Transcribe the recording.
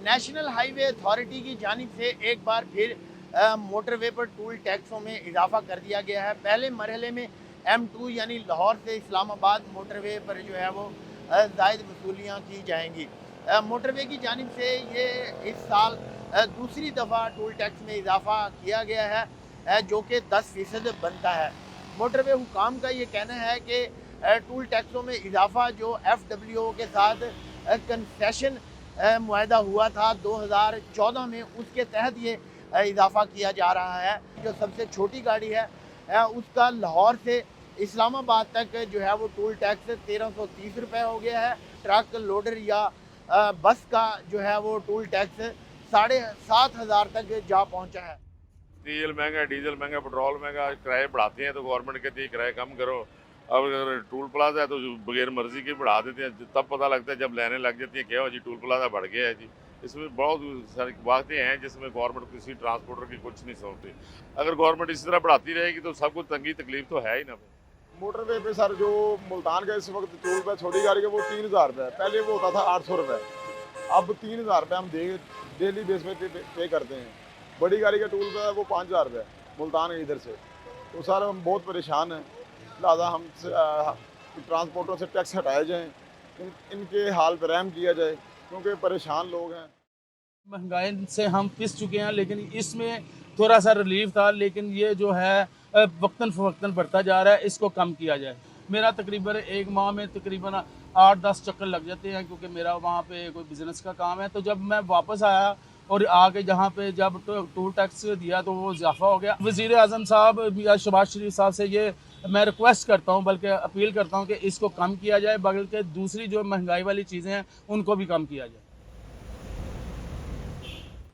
National highway authority की जानिब से एक बार फिर मोटरवे पर टूल टैक्सों में इजाफा कर दिया गया है। पहले मरहले में M2 यानी लाहौर से इस्लामाबाद मोटरवे पर जो है वो ज़ायद वसूलियाँ की जाएंगी। मोटरवे की जानिब से ये इस साल दूसरी दफ़ा टूल टैक्स में इजाफा किया गया है, जो कि 10% बनता है। मोटरवे हुकाम का ये कहना है कि टूल टैक्सों में इजाफा जो FWO के साथ कंसेशन मुआहदा हुआ था 2014 में, उसके तहत ये इजाफा किया जा रहा है। जो सबसे छोटी गाड़ी है उसका लाहौर से इस्लामाबाद तक जो है वो टूल टैक्स 1330 रुपये हो गया है। ट्रक लोडर या बस का जो है वो टूल टैक्स 7,500 तक जा पहुंचा है। डीजल महंगा, पेट्रोल महंगा, किराए बढ़ाते हैं तो गवर्नमेंट कहती है किराए कम करो। अब अगर टूल प्लाजा है तो बगैर मर्जी के बढ़ा देते हैं, तब पता लगता है जब लाइनें लग जाती हैं क्या हो जी टूल प्लाजा बढ़ गया है जी। इसमें बहुत सारी बातें हैं जिसमें गवर्नमेंट किसी ट्रांसपोर्टर की कुछ नहीं सुनती। अगर गवर्नमेंट इसी तरह बढ़ाती रहेगी तो सबको तंगी तकलीफ तो है ही ना। मोटरवे पे सर जो मुल्तान का इस वक्त टोल पे छोटी गाड़ी का वो 3,000 रुपये है। पहले वो होता था 800 रुपये, अब 3,000 रुपये हम डेली बेस पे पे करते हैं। बड़ी गाड़ी का टोल पे है वो 5,000 रुपये मुल्तान है इधर से। तो सर हम बहुत परेशान हैं, लिहाजा हम ट्रांसपोर्टरों से टैक्स हटाए जाएँ, इनके हाल पर रहम किया जाए क्योंकि परेशान लोग हैं। महंगाई से हम पिस चुके हैं, लेकिन इसमें थोड़ा सा रिलीफ था, लेकिन ये जो है वक्तन फ़वक्तन बढ़ता जा रहा है, इसको कम किया जाए। मेरा तकरीबन एक माह में तकरीबन 8-10 चक्कर लग जाते हैं, क्योंकि मेरा वहाँ पे कोई बिज़नेस का काम है। तो जब मैं वापस आया और आके जहाँ पे जब टोल टैक्स दिया तो वो इजाफा हो गया। वज़ीर आज़म साहब या शहबाज शरीफ साहब से ये मैं रिक्वेस्ट करता हूँ, बल्कि अपील करता हूँ कि इसको कम किया जाए, बल्कि दूसरी जो महंगाई वाली चीज़ें हैं उनको भी कम किया जाए।